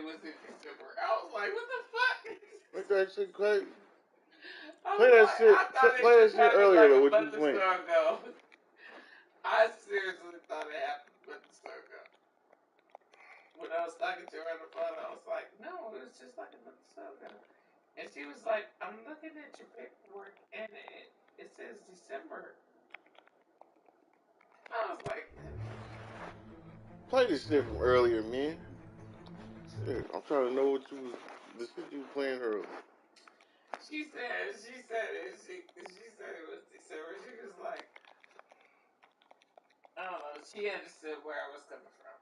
was in December. I was like, what the fuck? Ain't that shit crazy? Play that shit earlier though. What you playing? I seriously thought it happened months ago. When I was talking to her on the phone, I was like, no, it was just like a month ago. And she was like, I'm looking at your paperwork and it says December. I was like, play this shit from earlier, man. Shit, I'm trying to know what the shit you were playing earlier. She said it was December. She was like, I don't know, she understood where I was coming from.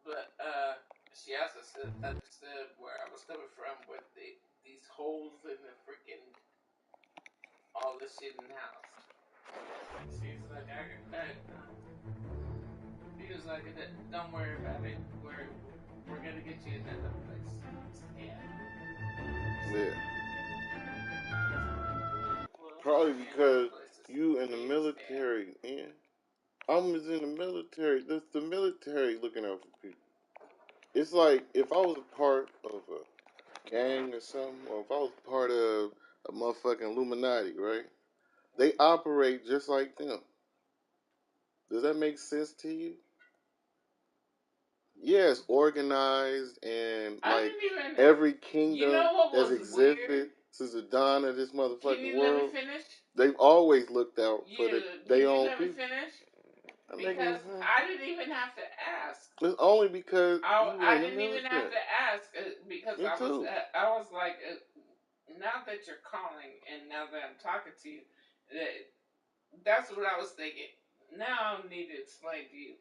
But she also understood where I was coming from with these holes in the freaking all this shit in the house. She's like, he was like, don't worry about it. We're gonna get you another place. Yeah. Probably because you in the military, man. I'm in the military. The military looking out for people. It's like if I was a part of a gang or something, or if I was part of a motherfucking Illuminati, right? They operate just like them. Does that make sense to you? Yes, organized and like every kingdom has existed since the dawn of this motherfucking world. They've always looked out for their own people. Because I didn't even have to ask. It's only because I didn't even have to ask because I was like, now that you're calling and now that I'm talking to you, that's what I was thinking. Now I need to explain to you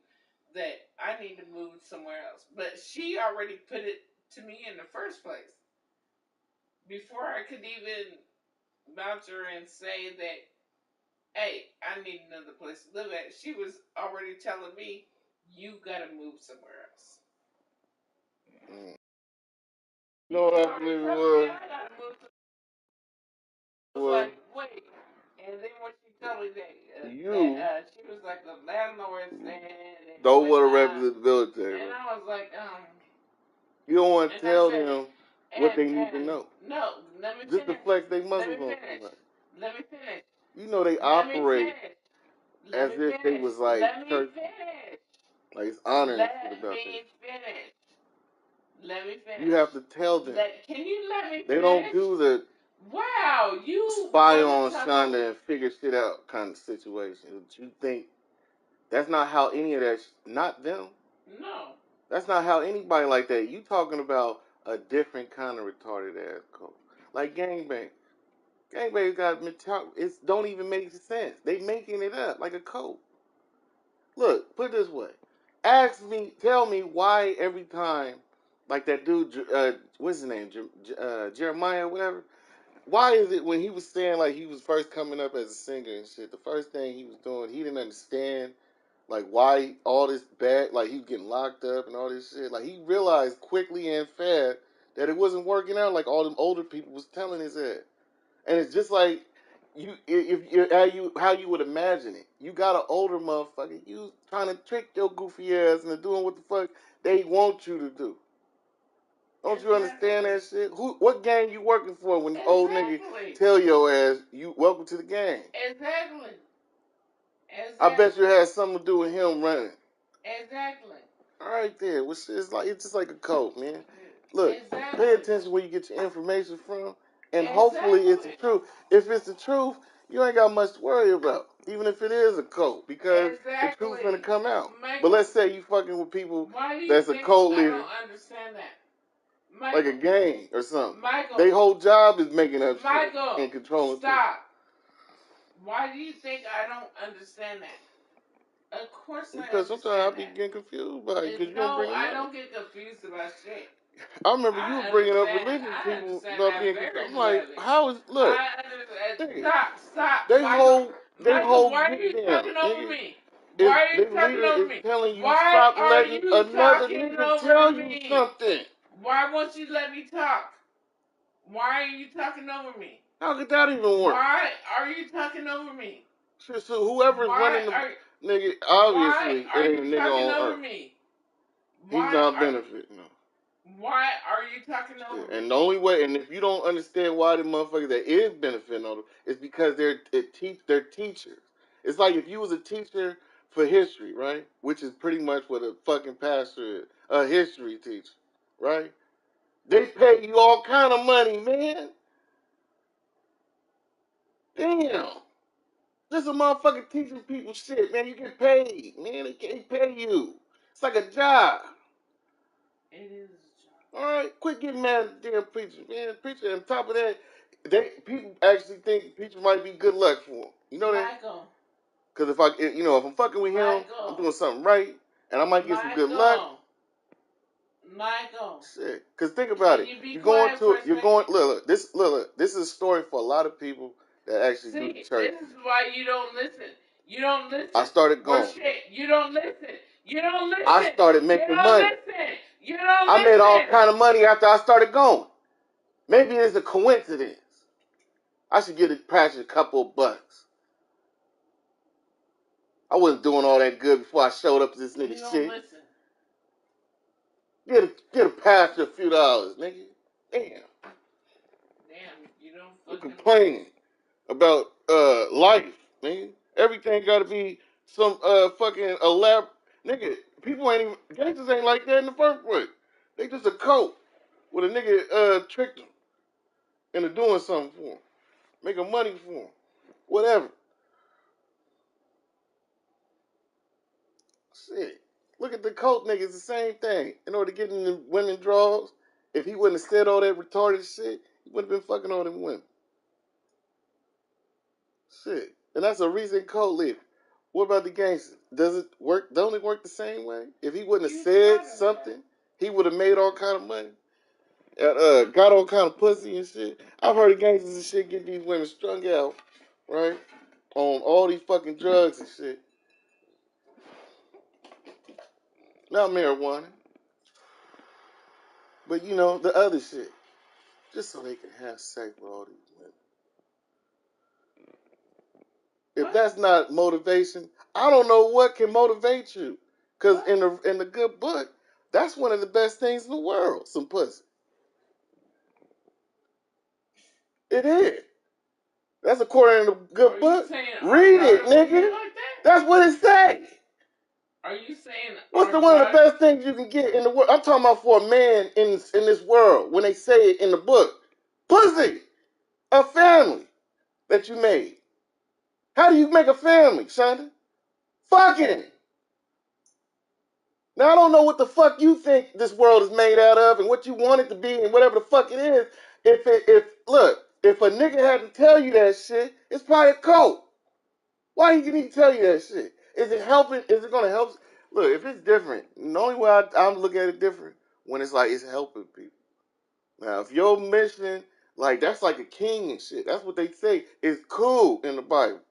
that I need to move somewhere else. But she already put it to me in the first place. Before I could even vouch her and say that, hey, I need another place to live at, she was already telling me, you gotta move somewhere else. No, I believe it was. I was like, wait. And then when she told me that she was like the landlord said, don't want to represent the military. And I was like, you don't want to tell them what they need to know. No, let me finish. Just to flex their muscles on somebody. Let me finish. You know they operate as if they was like church. Like it's honoring shit about that. Let me finish. You have to tell them. Can you let me finish? They don't do the you spy on Shonda and figure shit out kind of situation. You think that's not how any of that, not them. No. That's not how anybody like that. You talking about a different kind of retarded ass cult. Like gangbang. Gangbang got it don't even make sense. They making it up like a cult. Look, put it this way. Tell me why every time, like that dude, what's his name, Jeremiah, whatever. Why is it when he was saying like he was first coming up as a singer and shit, the first thing he was doing, he didn't understand like why all this bad, like he was getting locked up and all this shit. Like he realized quickly and fast that it wasn't working out like all them older people was telling his head. And it's just like how you would imagine it. You got an older motherfucker, you trying to trick your goofy ass into doing what the fuck they want you to do. Don't you understand that shit? What gang you working for when this old nigga tell your ass you welcome to the gang? Exactly. I bet you it had something to do with him running. Exactly. All right there. It's just like a cult, man. Look, pay attention where you get your information from, and hopefully it's the truth. If it's the truth, you ain't got much to worry about, even if it is a cult, because the truth's gonna come out. Michael, but let's say you fucking with people that's a cult leader. I don't understand that. Michael, like a gang or something. Michael, their whole job is making up shit and controlling stop. People. Why do you think I don't understand that? Of course I understand. Because sometimes I be getting confused by it. No, I don't get confused about shit. I remember you were bringing up religious people about being confused. I'm like, how is, look. Stop. They whole why are you talking over me? Why are you talking over me? Telling you stop letting another nigga tell you something. Why won't you let me talk? Why are you talking over me? How could that even work? Why are you talking over me? So whoever's running the nigga, obviously it ain't a nigga on earth. He's not benefiting. Why are you talking over me? And the only way, and if you don't understand why the motherfuckers that is benefiting on them, is because they're teachers. It's like if you was a teacher for history, right? Which is pretty much what a fucking pastor is, a history teacher, right? They pay you all kind of money, man. Damn. This a motherfucker teaching people shit, man. You get paid, man. They can't pay you. It's like a job. It is a job. All right, quit getting mad at the damn preacher, man. Preacher, on top of that, people actually think preacher might be good luck for him. You know that? Michael. Because if I'm fucking with him, I'm doing something right, and I might get some good luck. Michael. Shit. Because think about it. You're going. Look. This is a story for a lot of people that actually do the church. This is why you don't listen. You don't listen. I started going. You don't listen. You don't listen. I started making money. You don't listen. I made all kind of money after I started going. Maybe it's a coincidence. I should get a pastor a couple of bucks. I wasn't doing all that good before I showed up to this nigga shit. Listen. Get a pastor a few dollars, nigga. Damn, you don't I'm complaining about life, nigga. Everything gotta be some fucking elaborate, nigga. People gangsters ain't like that in the first place. They just a coat with a nigga tricked them into doing something for him, making money for him, whatever. Shit. Look at the coat niggas, the same thing. In order to get in the women draws, if he wouldn't have said all that retarded shit, he wouldn't have been fucking all them women. Shit. And that's a recent code leader. What about the gangsters? Does it work? Don't it work the same way? If he wouldn't have said something, he would have made all kind of money. Got all kind of pussy and shit. I've heard of gangsters and shit get these women strung out, right? On all these fucking drugs and shit. Not marijuana. But the other shit. Just so they can have sex with all these women. If that's not motivation, I don't know what can motivate you. Because in the good book, that's one of the best things in the world, some pussy. It is. That's according to the good book. Read it, nigga. That's what it says. Are you saying what's one of the best things you can get in the world? I'm talking about for a man in this world when they say it in the book. Pussy. A family that you made. How do you make a family, Shonda? Fucking. Now, I don't know what the fuck you think this world is made out of and what you want it to be and whatever the fuck it is. If a nigga had to tell you that shit, it's probably a code. Why he need to tell you that shit? Is it helping? Is it going to help? Look, if it's different, the only way I look at it different when it's like it's helping people. Now, if your mission, like that's like a king and shit, that's what they say is cool in the Bible.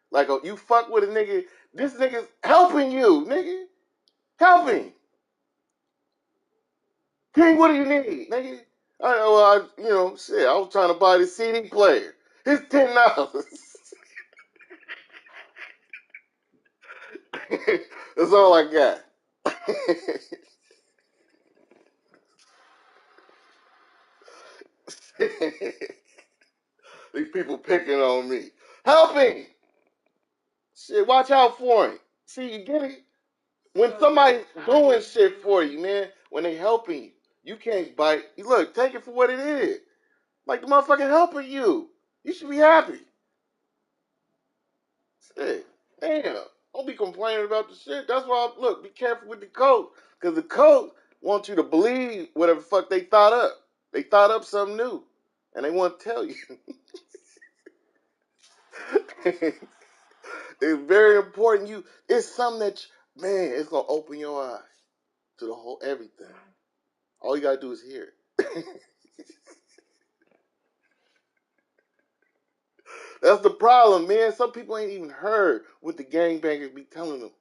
Like you fuck with a nigga, this nigga's helping you, nigga. Helping. King, what do you need, nigga? Shit, I was trying to buy the CD player. It's $10. That's all I got. These people picking on me. Helping. Shit, watch out for him. See, you get it? When somebody's doing shit for you, man, when they helping you, you can't bite. Look, take it for what it is. Like the motherfucker helping you. You should be happy. Shit. Damn. Don't be complaining about the shit. That's why, be careful with the code. Because the code wants you to believe whatever the fuck they thought up. They thought up something new. And they want to tell you. It's very important. It's something that, it's going to open your eyes to the whole everything. All you got to do is hear it. That's the problem, man. Some people ain't even heard what the gangbangers be telling them.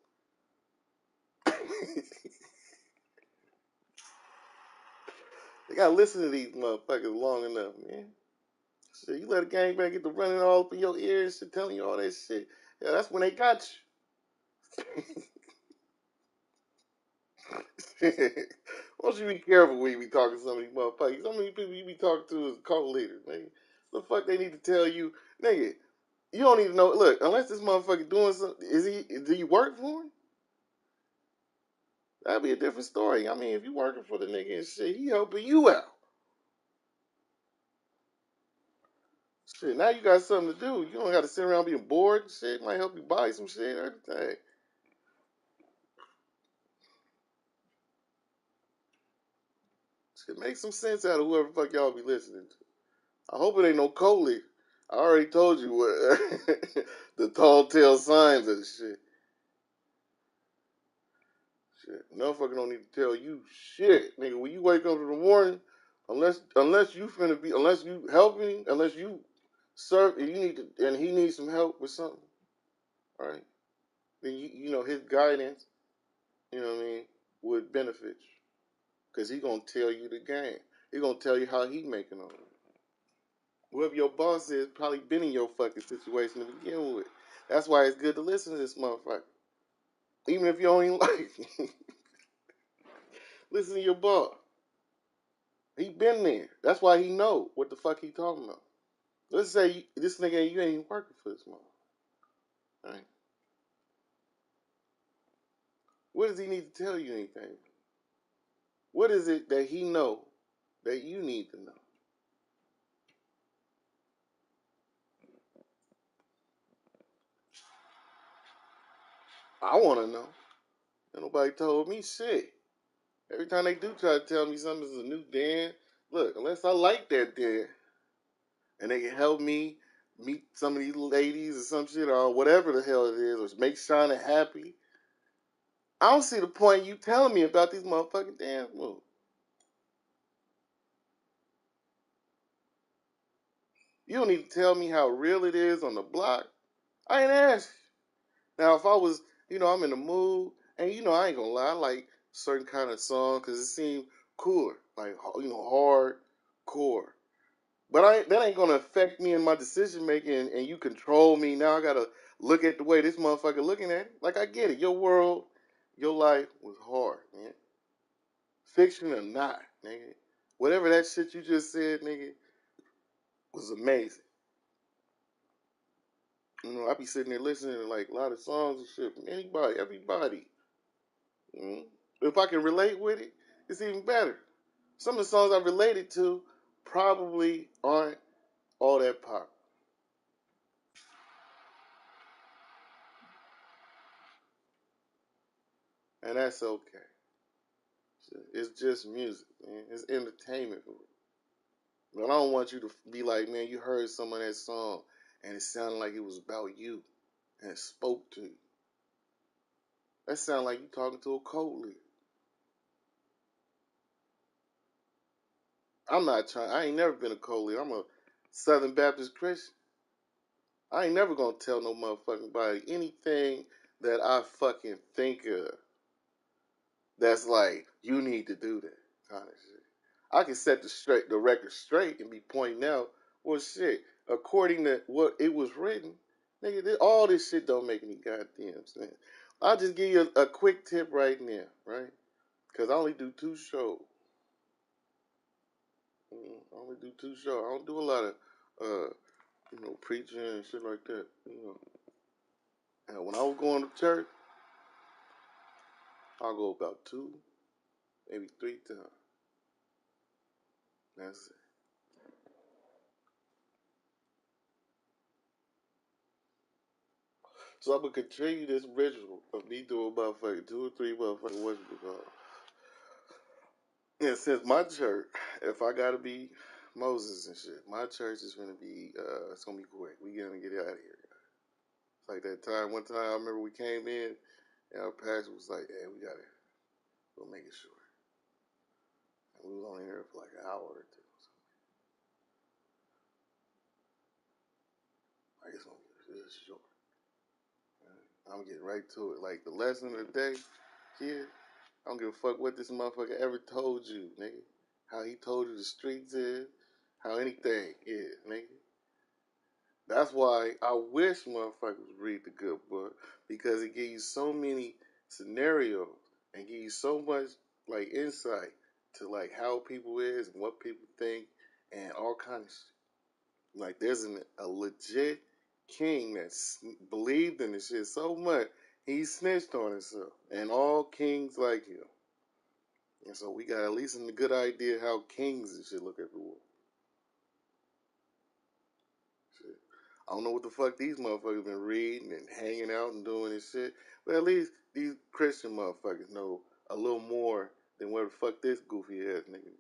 They gotta listen to these motherfuckers long enough, man. Shit, you let a gangbang get to running all up in your ears and telling you all that shit. Yeah, that's when they got you. Why don't you be careful when you be talking to some of these motherfuckers? Some of these people you be talking to is cult leaders, nigga. The fuck they need to tell you, nigga. You don't even know. Look, unless this motherfucker doing something, do you work for him? That'd be a different story. I mean, if you working for the nigga and shit, he helping you out. Shit, now you got something to do. You don't got to sit around being bored and shit. Might help you buy some shit, everything. Shit, make some sense out of whoever the fuck y'all be listening to. I hope it ain't no Coley. I already told you what the tall tale signs of the shit. Shit, motherfucker don't need to tell you shit, nigga. When you wake up in the morning, unless you finna be, unless you helping, unless you serve, and you need to, and he needs some help with something, right? Then you know his guidance, you know what I mean, would benefit you, cause he gonna tell you the game. He gonna tell you how he making on it. Whoever your boss is probably been in your fucking situation to begin with. That's why it's good to listen to this motherfucker. Even if you don't even like him. Listen to your boss. He been there. That's why he know what the fuck he talking about. Let's say this nigga, you ain't even working for this motherfucker. Right? What does he need to tell you anything? What is it that he know that you need to know? I want to know. And nobody told me shit. Every time they do try to tell me something is a new dance, look, unless I like that dance, and they can help me meet some of these ladies or some shit or whatever the hell it is, or make Shauna happy, I don't see the point in you telling me about these motherfucking dance moves. You don't need to tell me how real it is on the block. I ain't asked you. Now, if I was, I'm in the mood, and I ain't gonna lie, I like certain kind of song because it seemed cooler, like hardcore. But that ain't gonna affect me in my decision making, and you control me. Now I gotta look at the way this motherfucker looking at it. Like I get it, your world, your life was hard, man. Fiction or not, nigga. Whatever that shit you just said, nigga, was amazing. I be sitting there listening to like a lot of songs and shit from anybody, everybody. Mm-hmm. If I can relate with it, it's even better. Some of the songs I related to probably aren't all that pop, and that's okay. It's just music, man. It's entertainment. But I don't want you to be like, man, you heard some of that song and it sounded like it was about you and it spoke to you. That sounds like you talking to a cult leader. I ain't never been a cult leader. I'm a Southern Baptist Christian. I ain't never gonna tell no motherfucking body anything that I fucking think of that's like, you need to do that kind of shit. I can set the record straight and be pointing out, well, shit, according to what it was written, nigga, all this shit don't make any goddamn sense. I'll just give you a quick tip right now, right? Because I only do 2 shows. I only do 2 shows. I don't do a lot of, preaching and shit like that. And when I was going to church, I'll go about 2, maybe 3 times. That's it. So I'm gonna continue this ritual of me doing motherfucking 2 or 3 motherfucking worship because, yeah, since my church, if I gotta be Moses and shit, my church is gonna be it's gonna be quick. We gonna get out of here. It's like that time one time I remember we came in and our pastor was like, hey, we gotta go make it short. And we was only here for like an hour or 2. So I guess I'm gonna short. I'm getting right to it. Like the lesson of the day here, I don't give a fuck what this motherfucker ever told you, nigga. How he told you the streets is, how anything is, nigga. That's why I wish motherfuckers read the good book because it gives you so many scenarios and give you so much like insight to like how people is and what people think and all kinds of shit. Like there's a legit king that's believed in this shit so much he snitched on himself, and all kings like him. And so we got at least a good idea how kings and shit look at the world. Shit. I don't know what the fuck these motherfuckers been reading and hanging out and doing this shit, but at least these Christian motherfuckers know a little more than where the fuck this goofy ass nigga.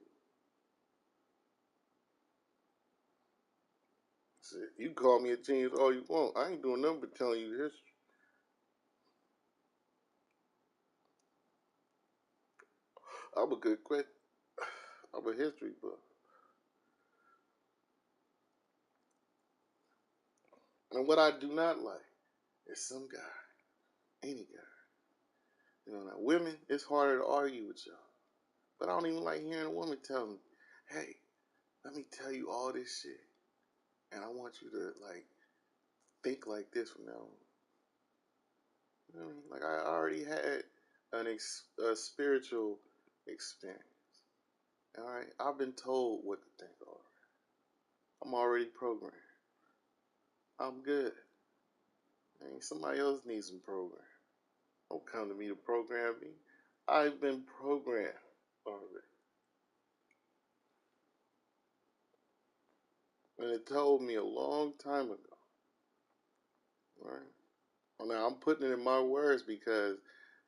Shit, you call me a genius all you want. I ain't doing nothing but telling you history. I'm a good quit. I'm a history buff. And what I do not like is some guy, any guy. You know, now women, it's harder to argue with y'all. But I don't even like hearing a woman tell me, hey, let me tell you all this shit. And I want you to, like, think like this from now on. You know what I mean? Like, I already had a spiritual experience. All right? I've been told what to think already. I'm already programmed. I'm good. I mean, somebody else needs some program. Don't come to me to program me. I've been programmed already. And it told me a long time ago. Right? Well, now I'm putting it in my words because,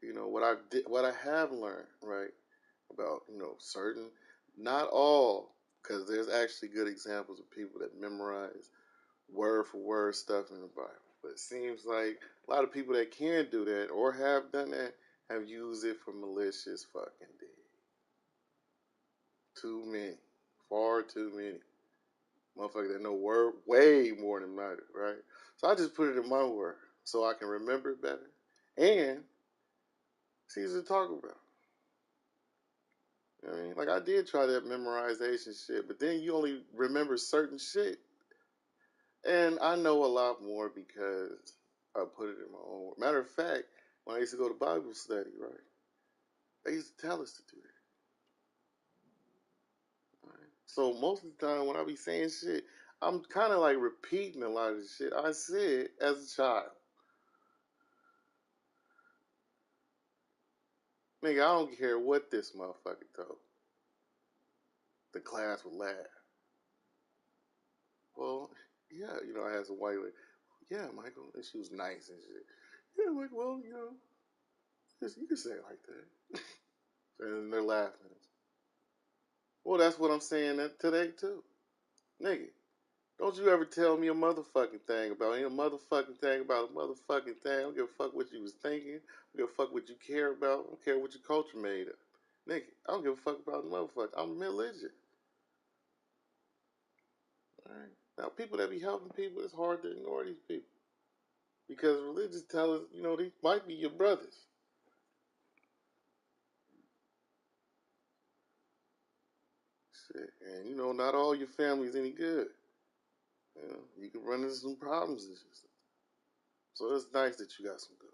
you know, what I have learned, right, about, you know, certain, not all, because there's actually good examples of people that memorize word for word stuff in the Bible. But it seems like a lot of people that can do that or have done that have used it for malicious fucking deeds. Too many. Far too many. Motherfuckers that know word way more than I do, right? So I just put it in my word so I can remember it better. And it's easy to talk about. You know what I mean? Like I did try that memorization shit, but then you only remember certain shit. And I know a lot more because I put it in my own word. Matter of fact, when I used to go to Bible study, right, they used to tell us to do that. Right? So most of the time when I be saying shit, I'm kind of like repeating a lot of the shit I said as a child. Nigga, I don't care what this motherfucker told. The class would laugh. Well, yeah, you know, I had some white lady. Yeah, Michael, and she was nice and shit. Yeah, like, well, you know, you can say it like that. And they're laughing. Well, that's what I'm saying today, too. Nigga, don't you ever tell me a motherfucking thing about any motherfucking thing about a motherfucking thing. I don't give a fuck what you was thinking. I don't give a fuck what you care about. I don't care what your culture made of. Nigga, I don't give a fuck about the motherfucker. I'm religious. Alright? Now, people that be helping people, it's hard to ignore these people. Because religions tell us, you know, these might be your brothers. Shit. And, you know, not all your family's any good. You know, you can run into some problems and shit. So it's nice that you got some good.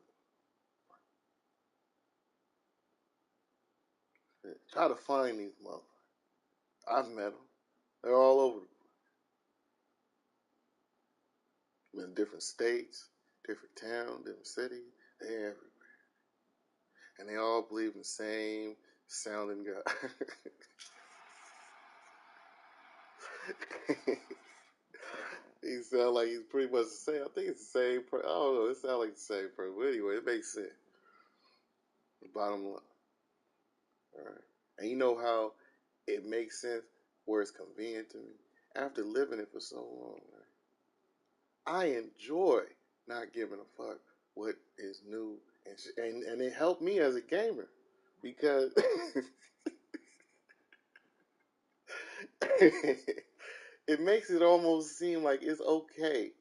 Yeah. Try to find these motherfuckers. I've met them. They're all over. In different states, different towns, different cities. They're everywhere. And they all believe in the same sounding God. He sounds like he's pretty much the same. I think it's the same person. I don't know. It sounds like the same person. But anyway, it makes sense. The bottom line. All right. And you know how it makes sense where it's convenient to me? After living it for so long, right, I enjoy not giving a fuck what is new. And it helped me as a gamer because it makes it almost seem like it's okay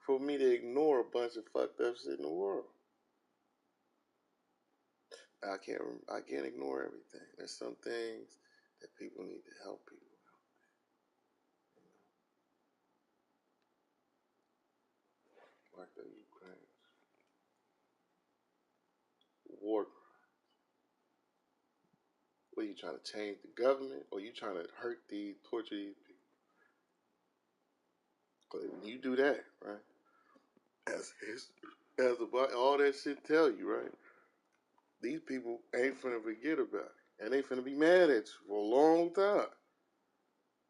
for me to ignore a bunch of fucked up shit in the world. I can't ignore everything. There's some things that people need to help people out, like the Ukraine war. What are you trying to change the government, or you trying to hurt these, torture these people? But when you do that, right? As about all that shit tell you, right? These people ain't finna forget about it, and they finna be mad at you for a long time.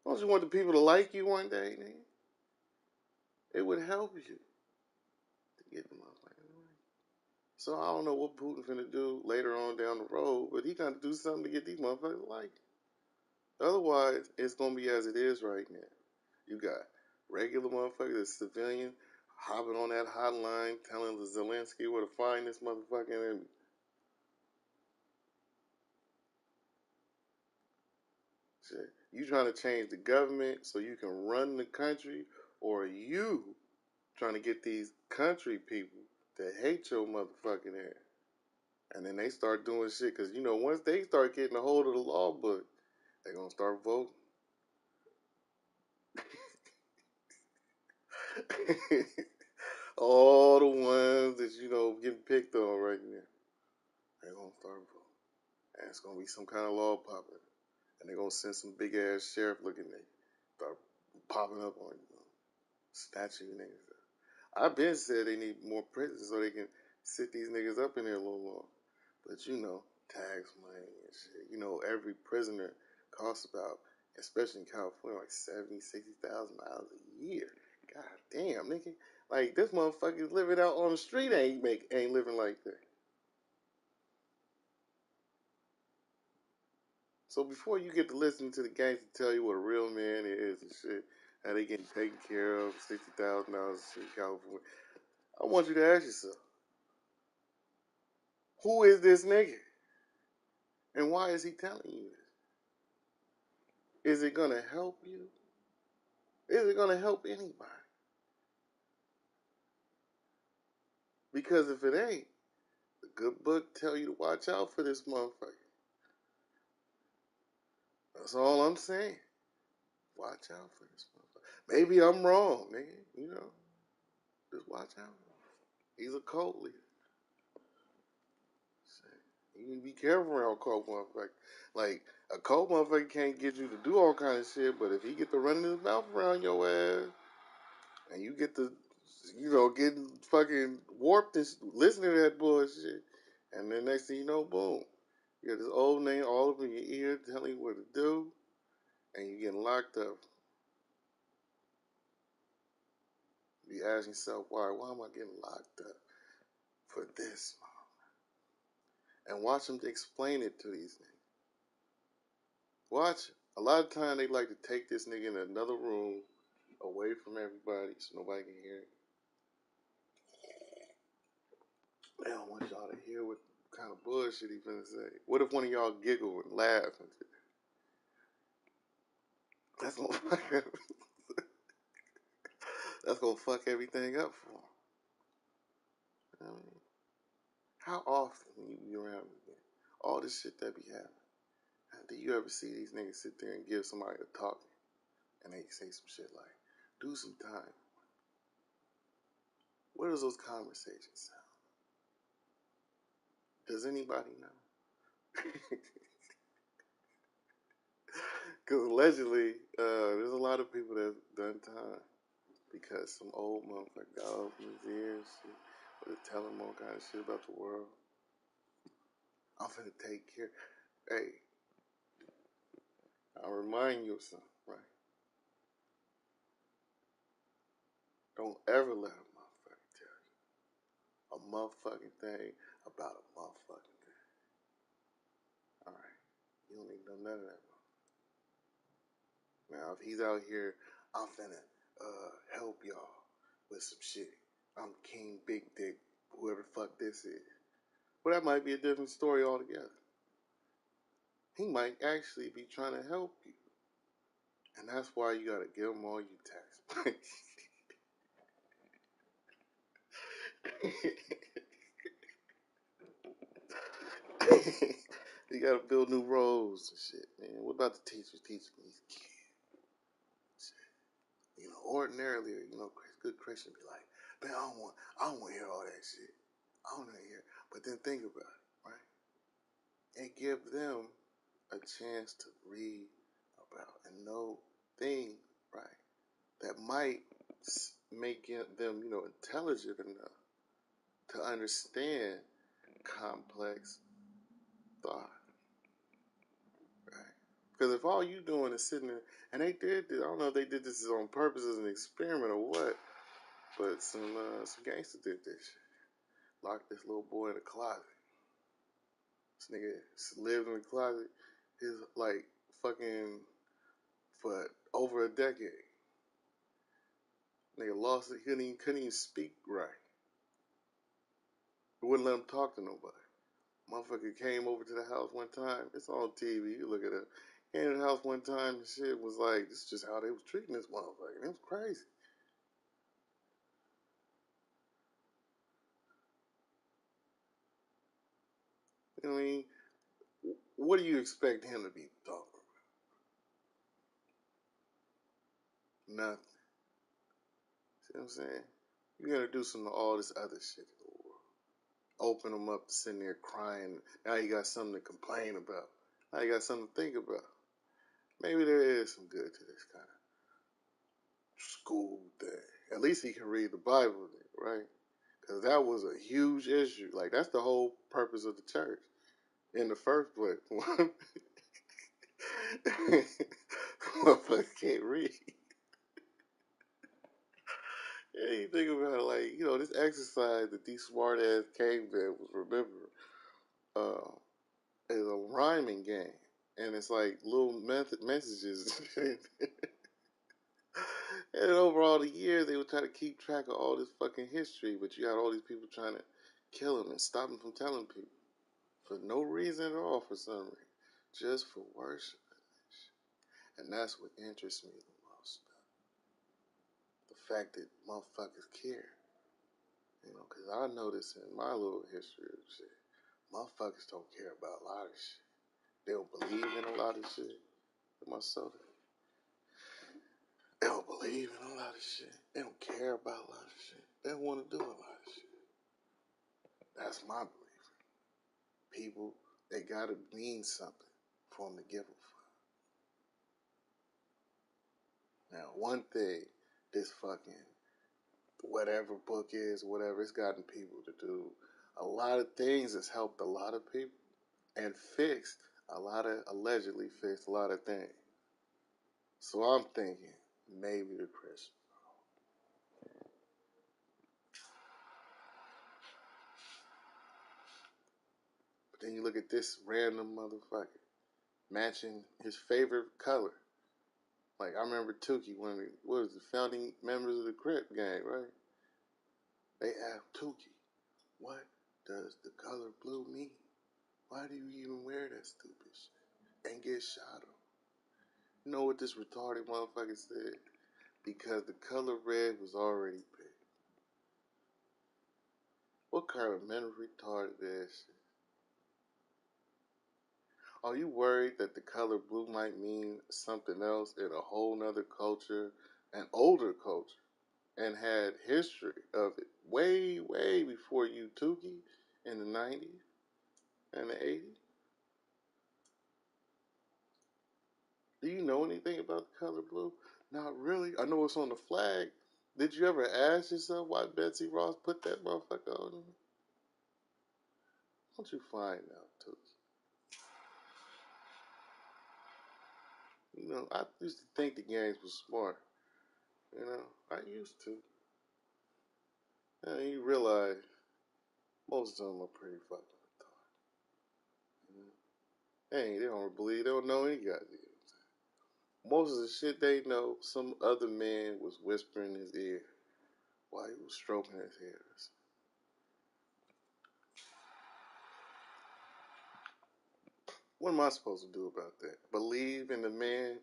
Don't you want the people to like you one day, nigga? It would help you to get the motherfuckers right. So I don't know what Putin finna do later on down the road, but he gotta do something to get these motherfuckers like it. Otherwise, it's gonna be as it is right now. You got regular motherfuckers, civilian, hopping on that hotline, telling the Zelensky where to find this motherfucking enemy. Shit. You trying to change the government so you can run the country, or you trying to get these country people to hate your motherfucking ass? And then they start doing shit because, once they start getting a hold of the law book, they're going to start voting. All the ones that, getting picked on right now, they're going to start voting. And it's going to be some kind of law popping. And they're going to send some big ass sheriff looking at you, start popping up on you, snatching you niggas up. I've been said they need more prisons so they can sit these niggas up in there a little more. But tax money and shit. Every prisoner costs about, especially in California, like $70,000-$60,000 a year. God damn, nigga. Like, this motherfucker's living out on the street ain't living like that. So before you get to listen to the gangster tell you what a real man is and shit, how they getting taken care of, $60,000 in California, I want you to ask yourself, who is this nigga? And why is he telling you this? Is it gonna help you? Is it gonna help anybody? Because if it ain't, the good book tell you to watch out for this motherfucker. That's all I'm saying. Watch out for this motherfucker. Maybe I'm wrong, nigga. Just watch out. He's a cult leader. You need to be careful around cult motherfucker. Like, a cult motherfucker can't get you to do all kind of shit, but if he get to running his mouth around your ass, and you get to, getting fucking warped and listening to that bullshit, and then next thing you know, boom, you got this old name all up in your ear telling you what to do, and you getting locked up. You ask yourself, why am I getting locked up for this? And watch them explain it to these niggas. Watch. A lot of time they like to take this nigga in another room away from everybody so nobody can hear it. They don't want y'all to hear what kind of bullshit he finna say. What if one of y'all giggle and laugh? That's gonna fuck that's gonna fuck everything up for him. How often when you be around me, all this shit that be happening, do you ever see these niggas sit there and give somebody a talk and they say some shit like, do some time? What does those conversations sound? Does anybody know? Because allegedly, there's a lot of people that done time because some old motherfucker got off in his ears, or telling him all kind of shit about the world. I'm finna take care. Hey, I'll remind you of something, right? Don't ever let a motherfucker tell you a motherfucking thing about a motherfucking thing. Alright? You don't need to know none of that. Now, if he's out here, I'm finna help y'all with some shit. I'm King Big Dick, whoever the fuck this is. Well, that might be a different story altogether. He might actually be trying to help you. And that's why you gotta give him all your tax. You gotta build new roads and shit, man. What about the teachers teaching these kids? Ordinarily, good Christian be like, man, I don't want to hear all that shit. I don't want to hear. But then think about it, right? And give them a chance to read about and know things, right, that might make them, intelligent enough to understand complex thought, right? Because if all you doing is sitting there, and they did this, I don't know if they did this on purpose as an experiment or what, but some gangsters did this shit. Locked this little boy in a closet. This nigga lived in the closet his like fucking for over a decade. Nigga lost it. Couldn't even speak right. He wouldn't let him talk to nobody. Motherfucker came over to the house one time. It's on TV. You look at it. Came to the house one time and shit was like, this is just how they was treating this motherfucker. It was crazy. You know what I mean? What do you expect him to be talking about? Nothing. See what I'm saying? You gotta do some of all this other shit in the world. Open him up to sitting there crying. Now you got something to complain about. Now you got something to think about. Maybe there is some good to this kind of school thing. At least he can read the Bible, right? Because that was a huge issue. Like, that's the whole purpose of the church in the first place. Motherfucker can't read. Yeah, you think about it, like, this exercise that these smart ass cavemen was remembering is a rhyming game. And it's like little messages. And over all the years, they would try to keep track of all this fucking history, but you had all these people trying to kill him and stop him from telling people for no reason at all, for some reason, just for worship. And that's what interests me the most. The fact that motherfuckers care. Because I noticed in my little history of shit, motherfuckers don't care about a lot of shit. They don't believe in a lot of shit. My soda. They don't believe in a lot of shit. They don't care about a lot of shit. They don't want to do a lot of shit. That's my belief. People, they gotta mean something for them to give a fuck. Now, one thing this fucking whatever book is, whatever, it's gotten people to do a lot of things that's helped a lot of people and allegedly fixed a lot of things. So I'm thinking maybe the Christian. But then you look at this random motherfucker matching his favorite color. Like, I remember Tukey, one of the founding members of the Crip gang, right? They asked Tukey, what does the color blue mean? Why do you even wear that stupid shit? And get shot on. You know what this retarded motherfucker said? Because the color red was already picked. What kind of mental retarded ass shit? Are you worried that the color blue might mean something else in a whole nother culture, an older culture, and had history of it way, way before you, Tukey, in the 90s and the 80s? Do you know anything about the color blue? Not really. I know it's on the flag. Did you ever ask yourself why Betsy Ross put that motherfucker on? Won't you find out, Tukey? I used to think the gangs was smart. I used to. And you realize most of them are pretty fucking retarded. They don't believe, they don't know any goddamn. Most of the shit they know, some other man was whispering in his ear while he was stroking his hair. What am I supposed to do about that? Believe in the man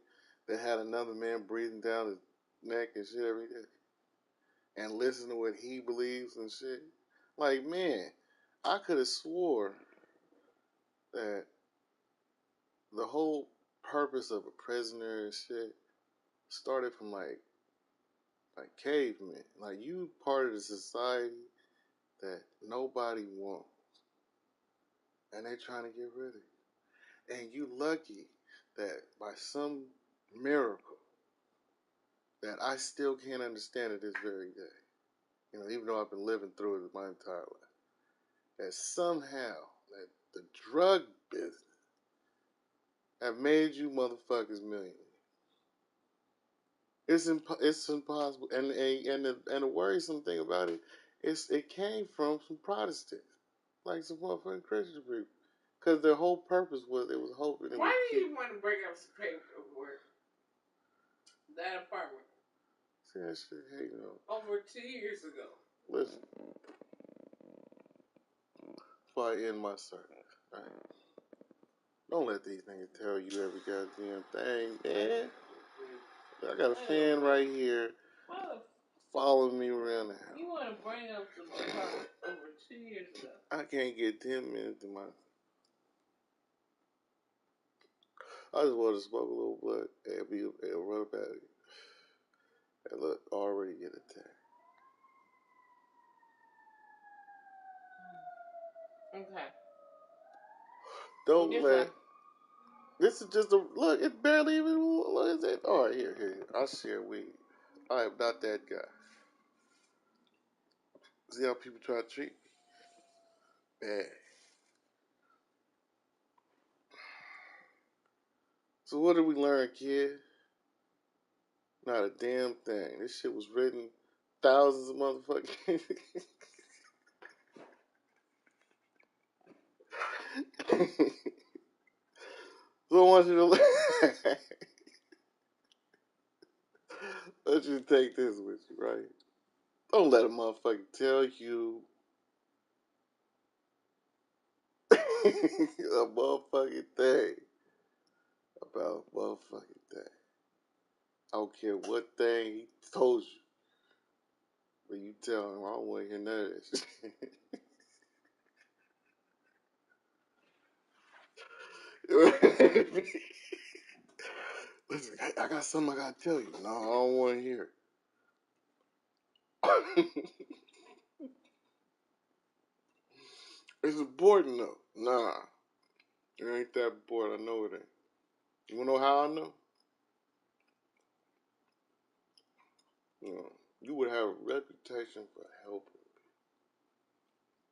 that had another man breathing down his neck and shit every day? And listen to what he believes and shit? Like, man, I could have swore that the whole purpose of a prisoner and shit started from like cavemen. Like, you part of the society that nobody wants. And they're trying to get rid of you. And you lucky that by some miracle that I still can't understand it this very day. Even though I've been living through it my entire life, that somehow that the drug business have made you motherfuckers millionaires. It's impossible, and the worrisome thing about it is it came from some Protestants, like some motherfucking Christian people, because their whole purpose was it was hoping. Why do you want to bring up some paperwork? That apartment. See that shit, hey, over 2 years ago. Listen, before I end my service, right? Don't let these niggas tell you every goddamn thing, man. I got a fan right here following me around the house. You want to bring up some apartment over 2 years ago. I can't get 10 minutes to my... I just want to smoke a little blood and run up at you. And look, already get attacked. Okay. Don't let... This is just a... Look, it barely even... Look, is it? All right, here. I share weed. I am not that guy. See how people try to treat me? Bad. So what did we learn, kid? Not a damn thing. This shit was written thousands of motherfucking... So I want you to... I want you to take this with you, right? Don't let a motherfucker tell you a motherfucking thing about a motherfucking thing. I don't care what thing he told you. But you tell him, I don't want to hear none of that shit. Listen, I got something I got to tell you. No, I don't want to hear it. It's important, though. Nah. It ain't that important. I know it ain't. You want to know how I know? You would have a reputation for helping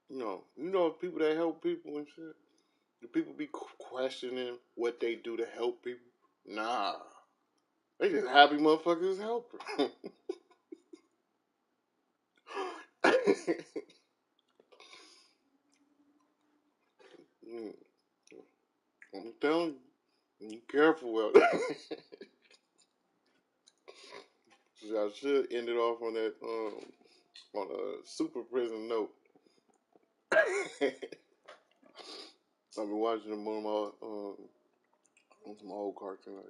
people. People that help people and shit. Do people be questioning what they do to help people? Nah. They just happy motherfuckers help them. I'm telling you, be careful out there. I should end it off on that on a super prison note. I've been watching them on some old cartoons.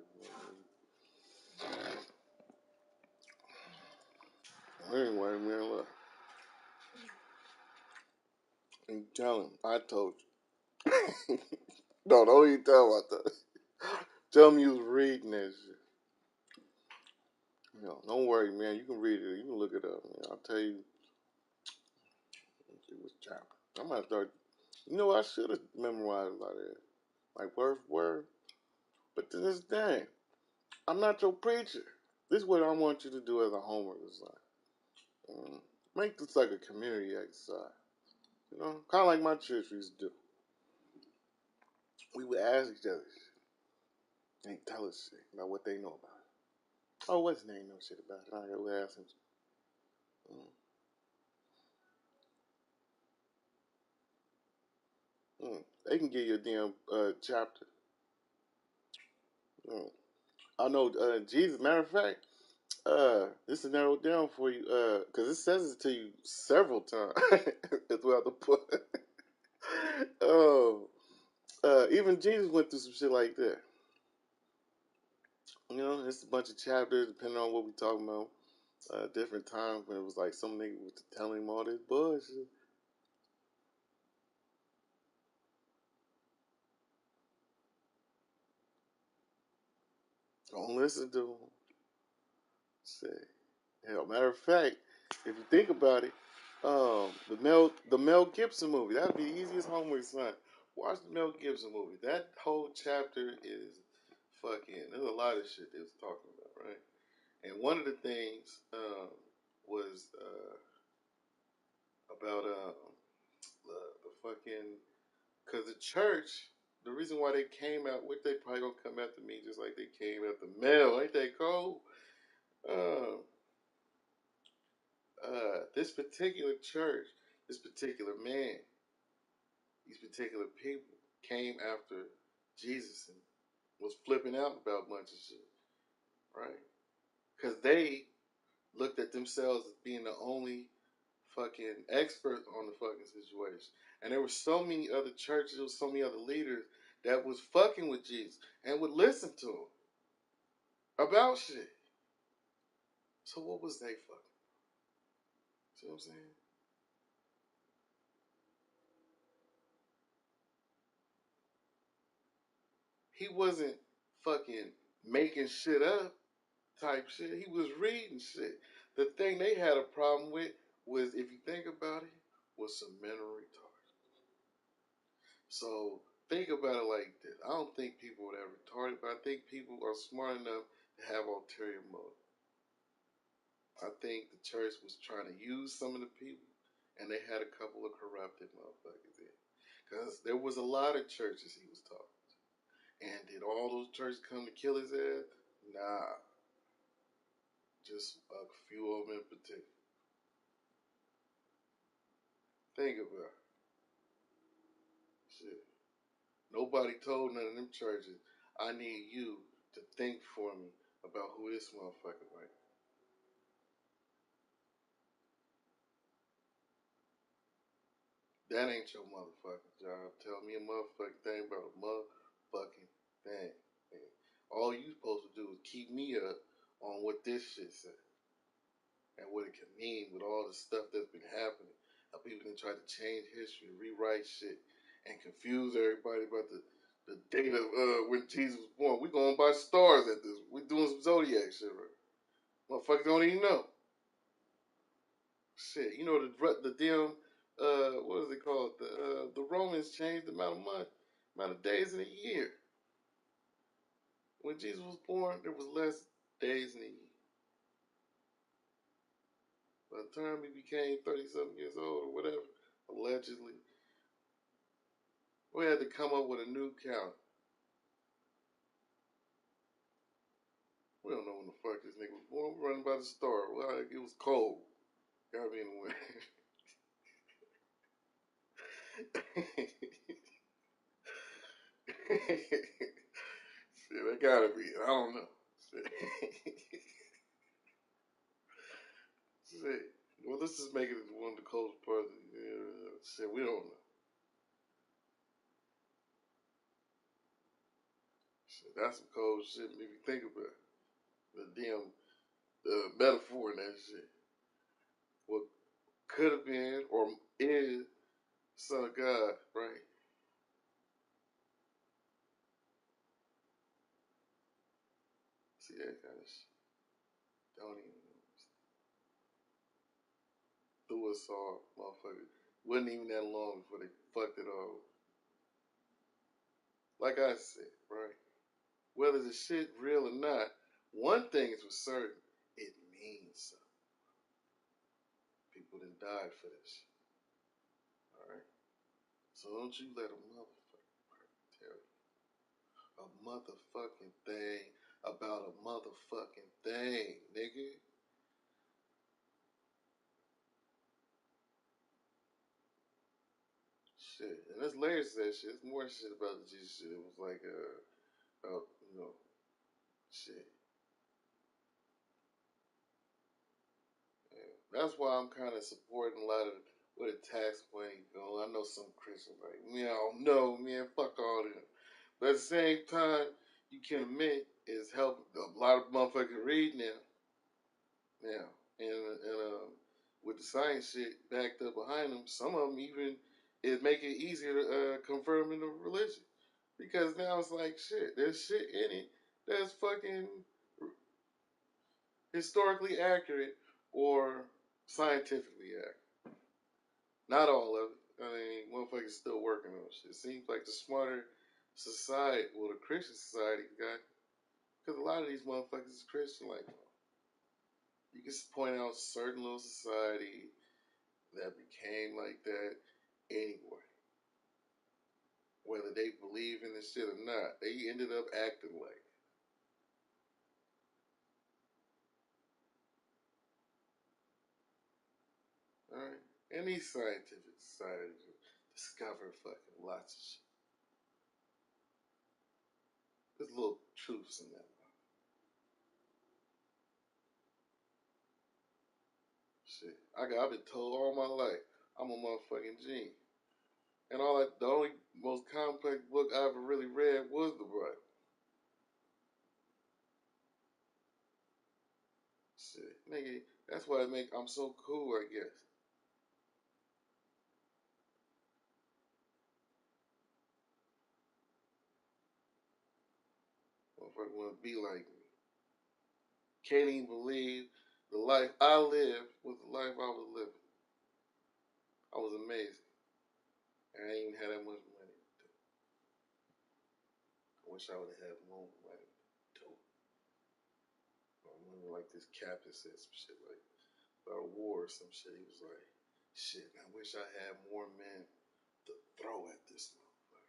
Anyway, man, look. You tell him I told you. No, don't even tell him I told you. Tell him you was reading that shit. Don't worry, man. You can read it. You can look it up, man. I'll tell you. Let's see what's chapter. I might start. I should have memorized a lot of that, like word for word. But to this day, I'm not your preacher. This is what I want you to do as a homework assignment. Make this like a community exercise. Kind of like my church used to do. We would ask each other shit. They tell us shit about what they know about it. Oh, what's his name know shit about it? I gotta ask him. They can give you a damn chapter. I know Jesus. Matter of fact, this is narrowed down for you because it says it to you several times throughout the book. Even Jesus went through some shit like that. It's a bunch of chapters depending on what we talking about. Different times when it was like some nigga was telling him all this bullshit. Don't listen to him. Say, hell, matter of fact, if you think about it, the Mel Gibson movie, that'd be the easiest homework assignment. Watch the Mel Gibson movie. That whole chapter is fucking. There's a lot of shit they was talking about, right? And one of the things was about the fucking because the church. The reason why they came out, what they probably gonna come after me, just like they came after Mel, ain't they cold? Uh, this particular church, this particular man, these particular people came after Jesus and was flipping out about a bunch of shit, right? Because they looked at themselves as being the only fucking expert on the fucking situation. And there were so many other churches, there was so many other leaders that was fucking with Jesus and would listen to him about shit. So what was they fucking? See what I'm saying? He wasn't fucking making shit up type shit. He was reading shit. The thing they had a problem with was, if you think about it, was some mental retarded. So think about it like this. I don't think people are that retarded, but I think people are smart enough to have ulterior motive. I think the church was trying to use some of the people, and they had a couple of corrupted motherfuckers in. Because there was a lot of churches he was talking to. And did all those churches come to kill his ass? Nah. Just a few of them in particular. Think about it. Shit. Nobody told none of them churches, I need you to think for me about who this motherfucker right. That ain't your motherfucking job. Tell me a motherfucking thing about a motherfucking thing. Man. All you supposed to do is keep me up on what this shit said and what it can mean with all the stuff that's been happening. How people can try to change history, rewrite shit, and confuse everybody about the date of when Jesus was born. We going by stars at this. We doing some zodiac shit, right? Motherfuckers don't even know. Shit, you know the damn what is it called? The Romans changed the amount of days in a year. When Jesus was born, there was less days in a year. By the time he became 30-something years old or whatever, allegedly, we had to come up with a new count. We don't know when the fuck this nigga was born. We're running by the star. Well, it was cold. Gotta be in the winter. Shit, that gotta be. I don't know. Shit. Shit. Well, let's just make it one of the coldest parts. Shit, we don't know. Shit, that's some cold shit. If you think about it. The damn metaphor in that shit. What could have been or is Son of God, right? See that kind of shit. Don't even threw us off, motherfucker. Wasn't even that long before they fucked it all. Like I said, right? Whether the shit real or not, one thing is for certain, it means something. People done died for this shit. Alright? So don't you let a motherfucker tell you a motherfucking thing about a motherfucking thing, nigga. Shit. And there's layers to that shit. There's more shit about the Jesus shit. It was like, you know, shit. Yeah. That's why I'm kind of supporting a lot of where the tax money go. I know some Christians like, me, I don't know, man, fuck all them. But at the same time, you can admit it's helping a lot of motherfuckers read now, and with the science shit backed up behind them, some of them even it make it easier to confirm in the religion because now it's like shit. There's shit in it that's fucking historically accurate or scientifically accurate. Not all of it, I mean, motherfuckers still working on shit. It seems like the smarter society, well, the Christian society got, because a lot of these motherfuckers is Christian. Like, you can point out certain little society that became like that anyway. Whether they believe in this shit or not, they ended up acting like it. Alright? And these scientific societies discover fucking lots of shit. There's little truths in that. Shit. I've been told all my life I'm a motherfucking genius. And the only most complex book I ever really read was the Bible. Shit. Nigga, that's why I'm so cool, I guess. Motherfucker wanna be like me. Can't even believe the life I lived was the life I was living. I was amazing. And I didn't even have that much money to do. I wish I would have had more money to do. I remember like this captain said some shit like about a war or some shit. He was like, shit, I wish I had more men to throw at this motherfucker.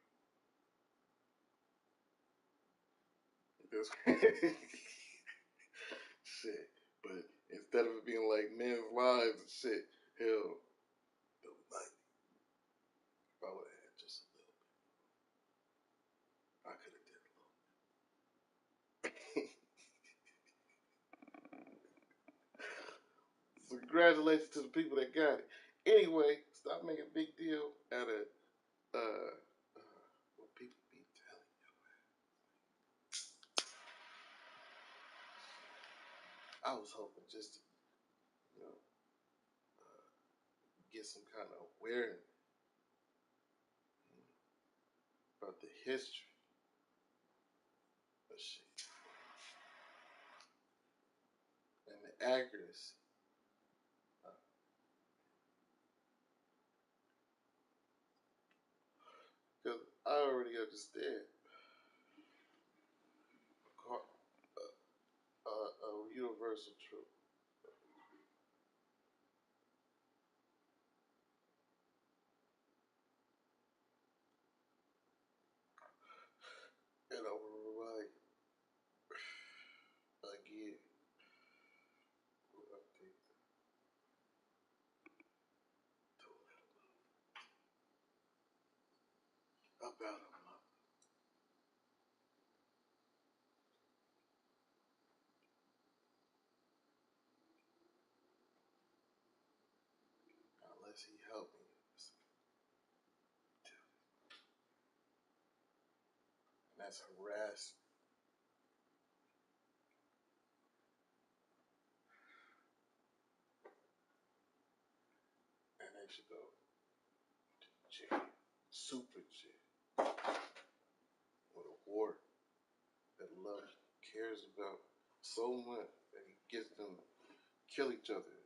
Shit. But instead of it being like men's lives and shit, hell, the money. If I would have had just a little bit, I could have did a little bit. So congratulations to the people that got it. Anyway, stop making a big deal out of what people be telling you. I was hoping just to, you know, get some kind of awareness about the history of shit and the accuracy. Because I already understand a universal truth. And I want to remind again, about a month. Unless he helped me. And that's harassment. And they should go to jail. Super jail. With a war that love cares about so much that he gets them to kill each other